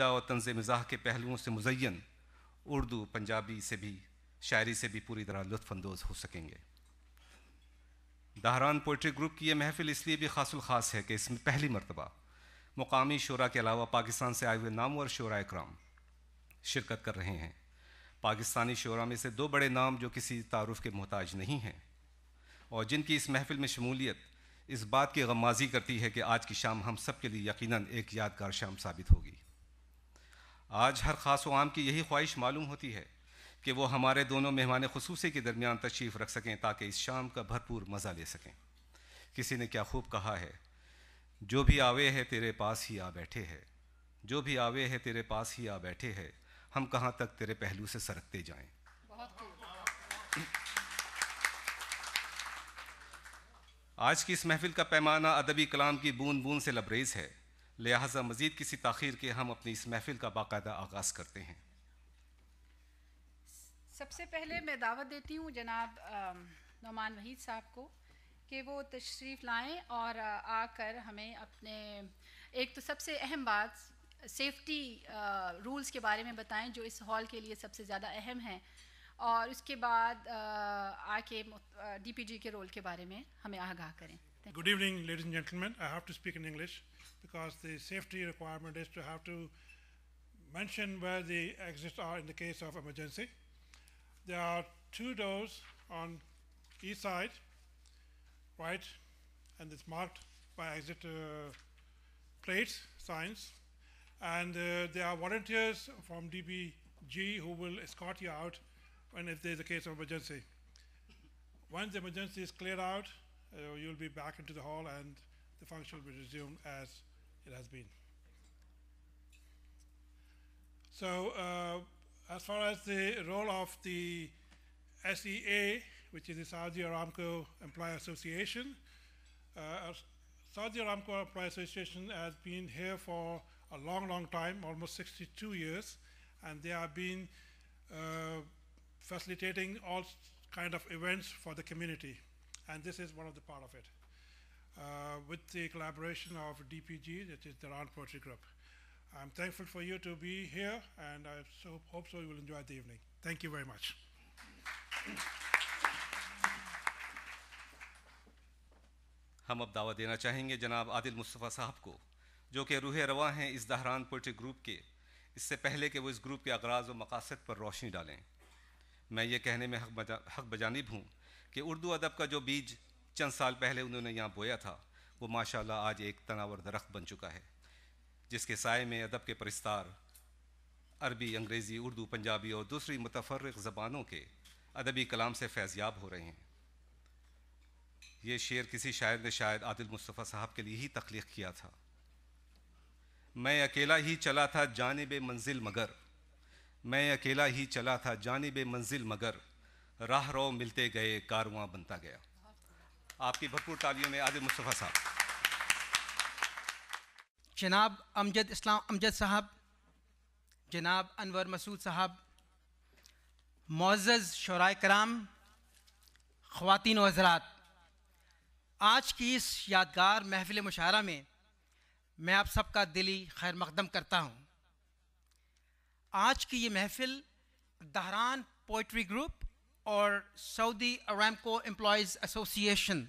اور طنز مزاح کے پہلوؤں سے مزین اردو پنجابی سے بھی شاعری سے بھی پوری طرح لطف اندوز ہو سکیں گے۔ دہران پوئٹری گروپ کی یہ محفل اس لیے بھی خاص الخاص ہے کہ اس میں پہلی مرتبہ مقامی شعراء کے علاوہ پاکستان سے آئے ہوئے نامور شعراء اکرام شرکت کر رہے ہیں۔ پاکستانی شعراء میں سے دو بڑے نام جو کسی تعارف کے محتاج نہیں ہیں اور جن کی اس محفل میں شمولیت اس بات کی غمازی کرتی ہے کہ آج کی شام ہم سب کے لیے یقیناً ایک یادگار شام ثابت ہوگی۔ آج ہر خاص و عام کی یہی خواہش معلوم ہوتی ہے کہ وہ ہمارے دونوں مہمان خصوصی کے درمیان تشریف رکھ سکیں تاکہ اس شام کا بھرپور مزہ لے سکیں۔ کسی نے کیا خوب کہا ہے، جو بھی آوے ہے تیرے پاس ہی آ بیٹھے ہے، جو بھی آوے ہے تیرے پاس ہی آ بیٹھے ہے، ہم کہاں تک تیرے پہلو سے سرکتے جائیں۔ آج کی اس محفل کا پیمانہ ادبی کلام کی بوند بوند سے لبریز ہے، لہٰذا مزید کسی تاخیر کے ہم اپنی اس محفل کا باقاعدہ آغاز کرتے ہیں۔ سب سے پہلے میں دعوت دیتی ہوں جناب نعمان وحید صاحب کو کہ وہ تشریف لائیں اور آ کر ہمیں اپنے ایک تو سب سے اہم بات سیفٹی رولز کے بارے میں بتائیں جو اس ہال کے لیے سب سے زیادہ اہم ہیں، اور اس کے بعد آ کے ڈی پی جی کے رول کے بارے میں ہمیں آگاہ کریں۔ Good evening, ladies and gentlemen. I have to speak in English because the safety requirement is to have to mention where the exits are in the case of emergency. There are two doors on each side, right, and it's marked by exit plates, signs, and there are volunteers from DPG who will escort you out if there is a case of emergency. Once the emergency is cleared out, you'll be back into the hall and the function will be resumed as it has been. So as far as the role of the SEA, which is the Saudi Aramco Employee Association, Saudi Aramco Employee Association has been here for a long time, almost 62 years, and they have been facilitating all kind of events for the community, and this is one of the part of it, with the collaboration of DPG, that is the Dahran Poetry Group. I'm thankful for you to be here, and I hope so you will enjoy the evening. Thank you very much. ہم اب دعوت دینا چاہیں گے جناب عادل مصطفیٰ صاحب کو، جو کہ روح رواں ہیں اس دہران پوئٹری گروپ کے، اس سے پہلے کہ وہ اس گروپ کے اغراض و مقاصد پر روشنی ڈالیں۔ میں یہ کہنے میں حق بجانب ہوں کہ اردو ادب کا جو بیج چند سال پہلے انہوں نے یہاں بویا تھا وہ ماشاءاللہ آج ایک تناور درخت بن چکا ہے، جس کے سائے میں ادب کے پرستار عربی، انگریزی، اردو، پنجابی اور دوسری متفرق زبانوں کے ادبی کلام سے فیضیاب ہو رہے ہیں۔ یہ شعر کسی شاعر نے شاید عادل مصطفیٰ صاحب کے لیے ہی تخلیق کیا تھا۔ میں اکیلا ہی چلا تھا جانب منزل مگر، میں اکیلا ہی چلا تھا جانب منزل مگر، راہ رو ملتے گئے کارواں بنتا گیا۔ آپ کی بھرپور تالیوں میں عادل مصطفیٰ صاحب۔ جناب امجد اسلام امجد صاحب، جناب انور مسعود صاحب، معزز شعراء کرام، خواتین و حضرات، آج کی اس یادگار محفل مشاعرہ میں میں آپ سب کا دلی خیر مقدم کرتا ہوں۔ آج کی یہ محفل دہران پوئٹری گروپ اور سعودی ارامکو امپلائیز ایسوسی ایشن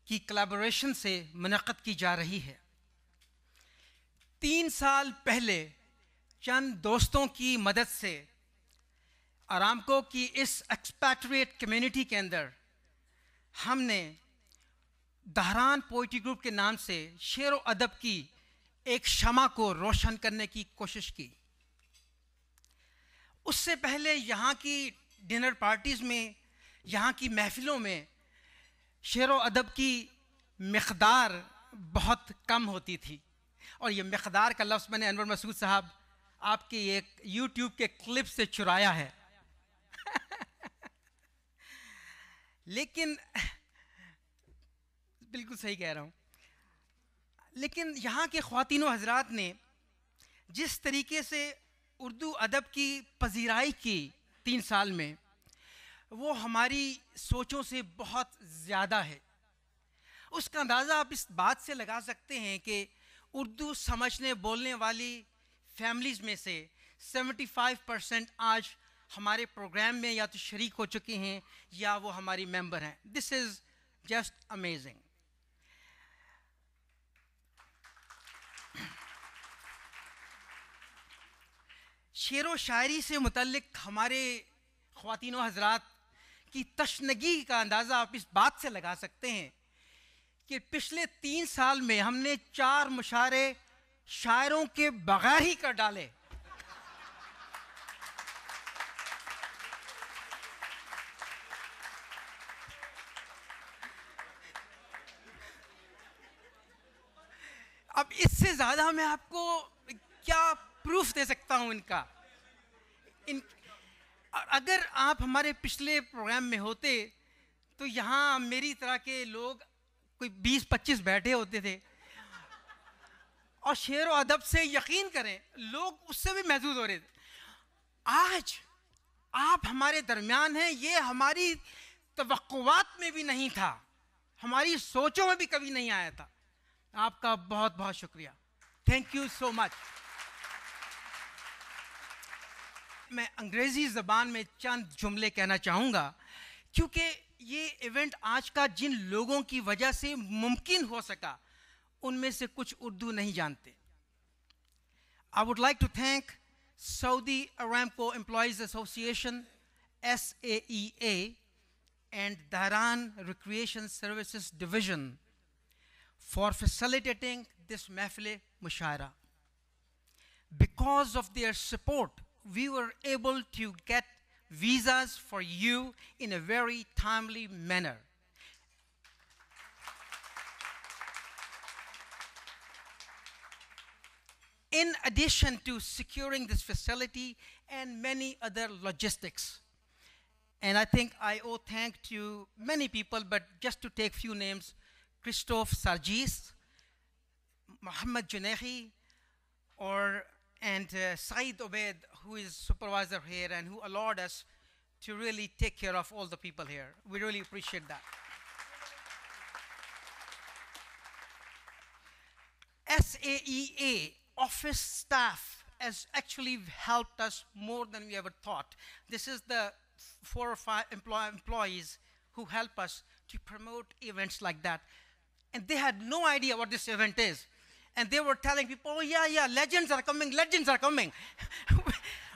کی کلیبوریشن سے منعقد کی جا رہی ہے۔ 3 سال پہلے چند دوستوں کی مدد سے ارامکو کی اس ایکسپیٹریٹ کمیونٹی کے اندر ہم نے دہران پوئٹری گروپ کے نام سے شعر و ادب کی ایک شمع کو روشن کرنے کی کوشش کی۔ اس سے پہلے یہاں کی ڈنر پارٹیز میں، یہاں کی محفلوں میں شعر و ادب کی مقدار بہت کم ہوتی تھی، اور یہ مقدار کا لفظ میں نے انور مسعود صاحب آپ کی ایک یوٹیوب کے کلپ سے چرایا ہے۔ لیکن بالکل صحیح کہہ رہا ہوں، لیکن یہاں کے خواتین و حضرات نے جس طریقے سے اردو ادب کی پذیرائی کی 3 سال میں، وہ ہماری سوچوں سے بہت زیادہ ہے۔ اس کا اندازہ آپ اس بات سے لگا سکتے ہیں کہ اردو سمجھنے بولنے والی فیملیز میں سے 75% آج ہمارے پروگرام میں یا تو شریک ہو چکے ہیں یا وہ ہماری ممبر ہیں. دس از جسٹ امیزنگ. شعر و شاعری سے متعلق ہمارے خواتین و حضرات کی تشنگی کا اندازہ آپ اس بات سے لگا سکتے ہیں کہ پچھلے 3 سال میں ہم نے 4 مشاعرے شاعروں کے بغیر ہی کر ڈالے. اب اس سے زیادہ میں آپ کو کیا پروف دے سکتا ہوں ان کا. اگر آپ ہمارے پچھلے پروگرام میں ہوتے تو یہاں میری طرح کے لوگ کوئی 20-25 بیٹھے ہوتے تھے, اور شعر و ادب سے یقین کریں لوگ اس سے بھی محظوظ ہو رہے تھے. آج آپ ہمارے درمیان ہیں, یہ ہماری توقعات میں بھی نہیں تھا, ہماری سوچوں میں بھی کبھی نہیں آیا تھا. آپ کا بہت بہت شکریہ. تھینک یو سو مچ. میں انگریزی زبان میں چند جملے کہنا چاہوں گا کیونکہ یہ ایونٹ آج کا جن لوگوں کی وجہ سے ممکن ہو سکا ان میں سے کچھ اردو نہیں جانتے. I would like to thank Saudi Aramco Employees Association, SAEA, and Dhahran Recreation Services Division for facilitating this Mahfil Mushaira. Because of their support, we were able to get visas for you in a very timely manner. In addition to securing this facility and many other logistics. And I think I owe thanks to many people, but just to take few names: Christophe Sargis, Mohammed Junehi, and Saeed Obed, who is supervisor here and who allowed us to really take care of all the people here. We really appreciate that. SAEA office staff has actually helped us more than we ever thought. This is the 4 or 5 employees who help us to promote events like that. And they had no idea what this event is. And they were telling people, oh yeah, legends are coming.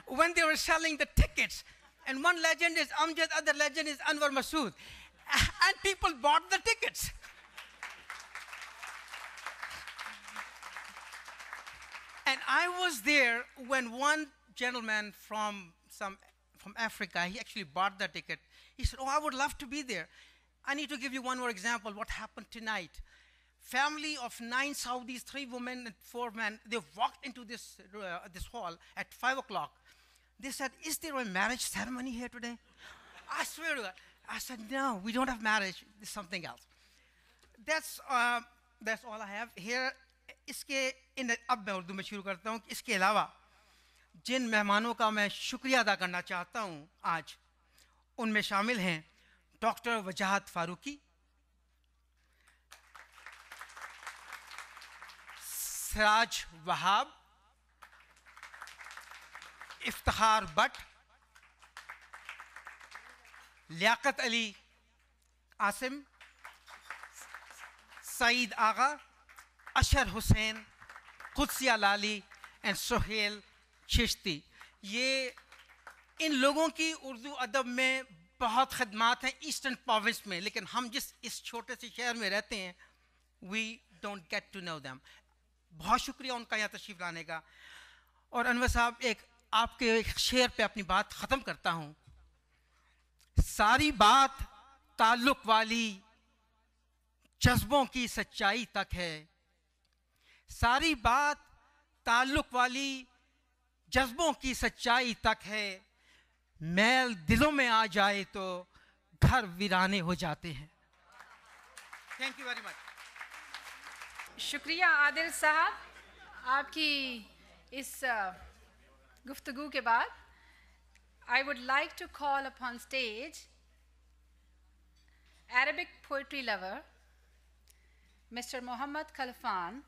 When they were selling the tickets. And one legend is Amjad, other legend is Anwar Masood. And people bought the tickets. And I was there when one gentleman from Africa, he actually bought the ticket. He said, oh, I would love to be there. I need to give you one more example what happened tonight. Family of 9 Saudis, 3 women and 4 men, they walked into this hall at 5 o'clock. They said, is there a marriage ceremony here today? I swear to God. I said, no, we don't have marriage. There's something else. That's all I have here. اب میں اردو میں شروع کرتا ہوں. اس کے علاوہ جن مہمانوں کا میں شکریہ ادا کرنا چاہتا ہوں آج, ان میں شامل ہیں ڈاکٹر وجاہت فاروقی, سراج وہاب, افتخار بٹ, لیاقت علی عاصم, سعید آغا, اشر حسین, قدسیہ لالی اینڈ سہیل چشتی. یہ ان لوگوں کی اردو ادب میں بہت خدمات ہیں ایسٹرن پروونس میں, لیکن ہم جس اس چھوٹے سے شہر میں رہتے ہیں we don't get to know them. بہت شکریہ ان کا یہاں تشریف لانے کا. اور انور صاحب, آپ کے ایک شعر پہ اپنی بات ختم کرتا ہوں. ساری بات تعلق والی جذبوں کی سچائی تک ہے, ساری بات تعلق والی جذبوں کی سچائی تک ہے, میل دلوں میں آ جائے تو گھر ویرانے ہو جاتے ہیں. Thank you very much. شکریہ عادل صاحب. آپ کی اس گفتگو کے بعد I would like to call upon stage Arabic poetry lover Mr. Muhammad Khalfan